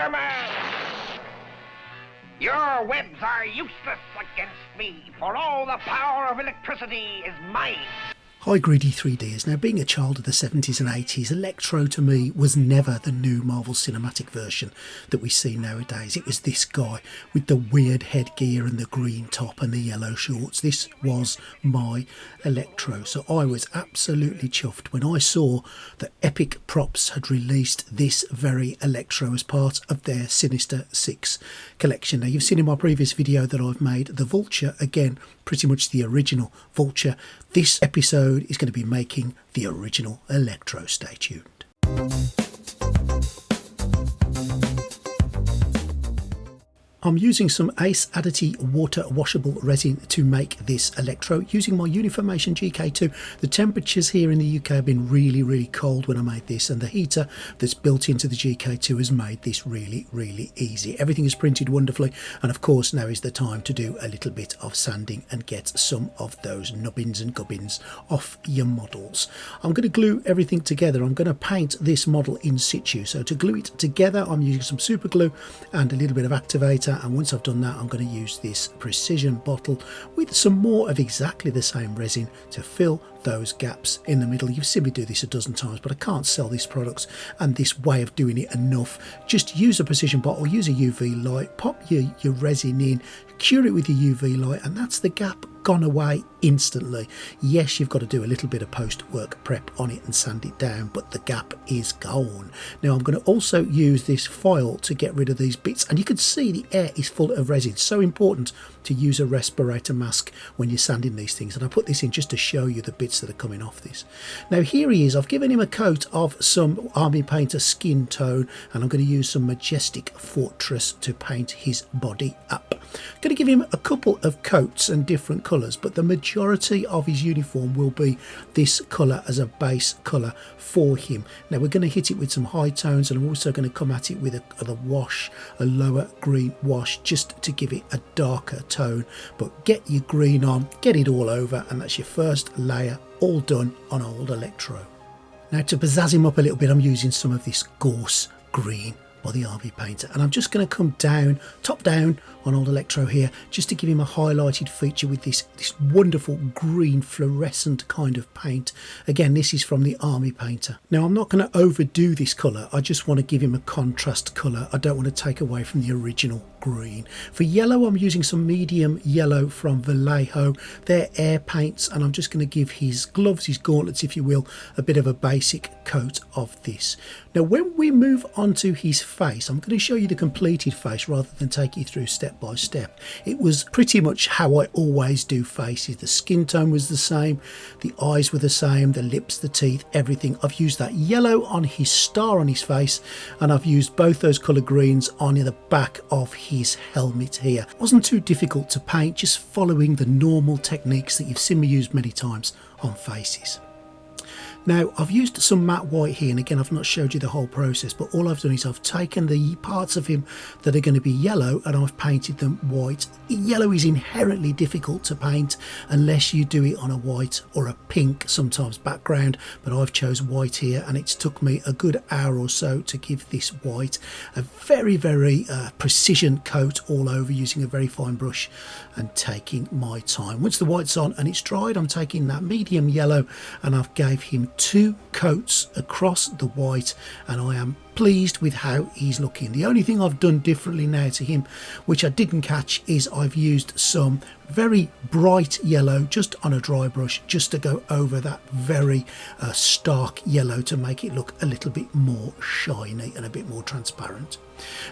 Spiderman! Your webs are useless against me, for all the power of electricity is mine. Hi greedy 3Ders. Now, being a child of the 70s and 80s, Electro to me was never the new Marvel Cinematic version that we see nowadays. It was this guy with the weird headgear and the green top and the yellow shorts. This was my Electro. So I was absolutely chuffed when I saw that Epic Props had released this very Electro as part of their Sinister 6 collection. Now, you've seen in my previous video that I've made the Vulture, again, pretty much the original Vulture. This episode is going to be making the original Electro. Stay tuned. I'm using some Ace Additive water washable resin to make this Electro using my Uniformation GK2. The temperatures here in the UK have been really cold when I made this, and the heater that's built into the GK2 has made this really easy. Everything is printed wonderfully, and of course now is the time to do a little bit of sanding and get some of those nubbins and gubbins off your models. I'm going to glue everything together. I'm going to paint this model in situ. So to glue it together, I'm using some super glue and a little bit of activator. And once I've done that, I'm going to use this precision bottle with some more of exactly the same resin to fill those gaps in the middle. You've seen me do this a dozen times, but I can't sell this product and this way of doing it enough. Just use a precision bottle, use a UV light, pop your resin in, cure it with your UV light, and that's the gap gone away instantly. Yes, you've got to do a little bit of post-work prep on it and sand it down, but the gap is gone. Now I'm going to also use this file to get rid of these bits, and you can see the air is full of resin. It's so important to use a respirator mask when you're sanding these things, and I put this in just to show you the bits that are coming off this. Now here he is. I've given him a coat of some Army Painter skin tone, and I'm going to use some Majestic Fortress to paint his body up. I'm going to give him a couple of coats and different colours, but the majority of his uniform will be this colour as a base colour for him. Now we're going to hit it with some high tones, and I'm also going to come at it with a wash, a lower green wash, just to give it a darker tone. But get your green on, get it all over, and that's your first layer all done on old Electro. Now to pizzazz him up a little bit, I'm using some of this Gorse green by the Army Painter, and I'm just going to come down, top down on old Electro here, just to give him a highlighted feature with this wonderful green fluorescent kind of paint. Again, this is from the Army Painter. Now I'm not going to overdo this colour, I just want to give him a contrast colour. I don't want to take away from the original green. For yellow, I'm using some medium yellow from Vallejo. They're air paints, and I'm just going to give his gloves, his gauntlets if you will, a bit of a basic coat of this. Now when we move on to his face, I'm going to show you the completed face rather than take you through step by step. It was pretty much how I always do faces. The skin tone was the same, the eyes were the same, the lips, the teeth, everything. I've used that yellow on his star on his face, and I've used both those colour greens on the back of his helmet here. It wasn't too difficult to paint, just following the normal techniques that you've seen me use many times on faces. Now I've used some matte white here, and again I've not showed you the whole process, but all I've done is I've taken the parts of him that are going to be yellow and I've painted them white. Yellow is inherently difficult to paint unless you do it on a white or a pink sometimes background, but I've chose white here, and it's took me a good hour or so to give this white a very precision coat all over, using a very fine brush and taking my time. Once the white's on and it's dried, I'm taking that medium yellow and I've gave him 2 coats across the white, and I am pleased with how he's looking. The only thing I've done differently now to him, which I didn't catch, is I've used some very bright yellow just on a dry brush, just to go over that very stark yellow to make it look a little bit more shiny and a bit more transparent.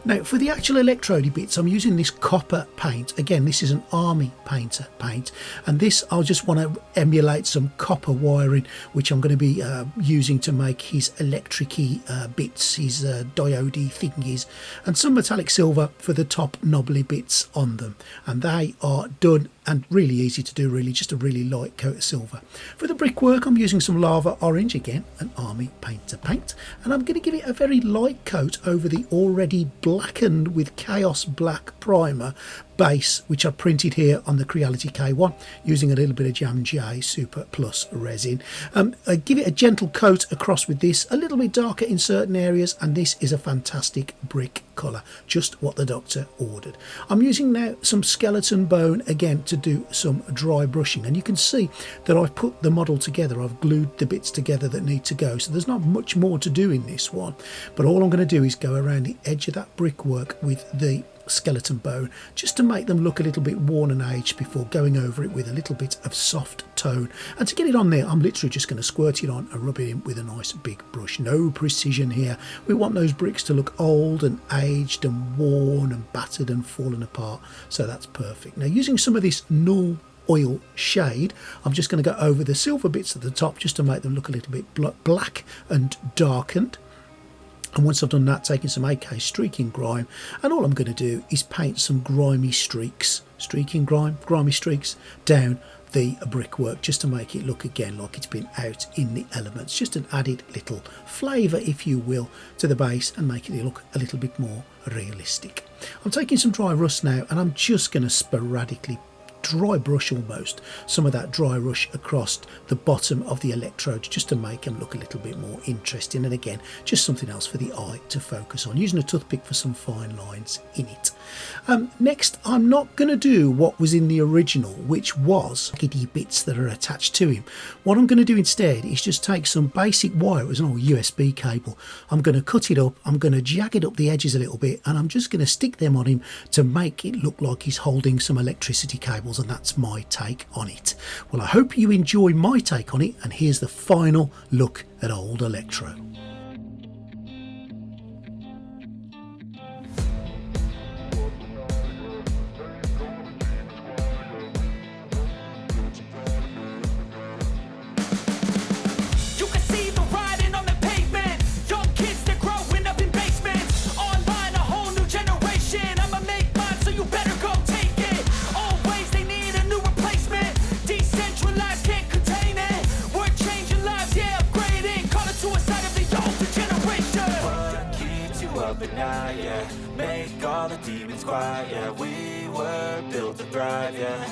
Now for the actual electrode bits, I'm using this copper paint. Again, this is an Army Painter paint, and this I'll just want to emulate some copper wiring, which I'm going to be using to make his electric-y bits, his diode thingies, and some metallic silver for the top knobbly bits on them, and they are done and really easy to do, really just a really light coat of silver. For the brickwork, I'm using some lava orange, again an Army Painter paint, and I'm going to give it a very light coat over the already blackened with Chaos Black primer base, which I printed here on the Creality K1 using a little bit of Jam J Super Plus resin. I give it a gentle coat across with this, a little bit darker in certain areas, and this is a fantastic brick colour, just what the doctor ordered. I'm using now some skeleton bone again to do some dry brushing, and you can see that I've put the model together. I've glued the bits together that need to go, so there's not much more to do in this one, but all I'm going to do is go around the edge of that brickwork with the skeleton bone just to make them look a little bit worn and aged before going over it with a little bit of soft tone. And to get it on there, I'm literally just going to squirt it on and rub it in with a nice big brush. No precision here. We want those bricks to look old and aged and worn and battered and fallen apart, so that's perfect. Now, using some of this null oil shade, I'm just going to go over the silver bits at the top just to make them look a little bit black and darkened. And once I've done that, taking some AK streaking grime, and all I'm going to do is paint some grimy streaks, grimy streaks down the brickwork, just to make it look again like it's been out in the elements. Just an added little flavour, if you will, to the base and making it look a little bit more realistic. I'm taking some dry rust now, and I'm just going to sporadically dry brush almost some of that dry rush across the bottom of the electrodes, just to make them look a little bit more interesting, and again just something else for the eye to focus on, using a toothpick for some fine lines in it. Next, I'm not going to do what was in the original, which was giddy bits that are attached to him. What I'm going to do instead is just take some basic wire. It was an old USB cable. I'm going to cut it up, I'm going to jag it up the edges a little bit, and I'm just going to stick them on him to make it look like he's holding some electricity cables, and that's my take on it. Well, I hope you enjoy my take on it, and here's the final look at old Electro. Make all the demons quiet, yeah. We were built to thrive, yeah.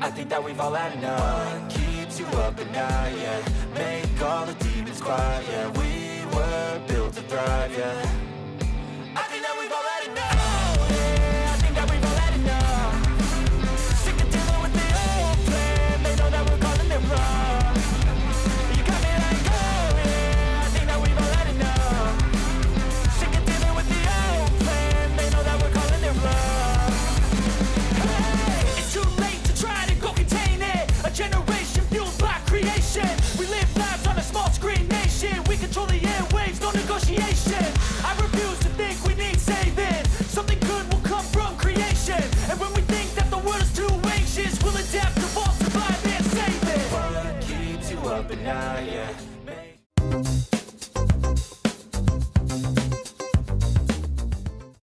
I think that we've all had enough. What keeps you up at night, yeah. Make all the demons quiet, yeah. We were built to thrive, yeah. I think that we've all had enough. Yeah, I think that we've all had enough. Sick of dealing with the old plan. They know that we're calling it wrong. You got me like, oh yeah, I think that we've all had enough. Sick of dealing with the old plan. They know that we're calling it wrong. Hey, it's too late to try to go contain it. A generation fueled by creation. We live lives on a small screen nation. We control the airwaves, no negotiation. I refuse to think we need saving. Something good will come from creation. And when we think that the world is too anxious, we'll adapt, evolve, survive, and save it. What keeps you up at night, yeah.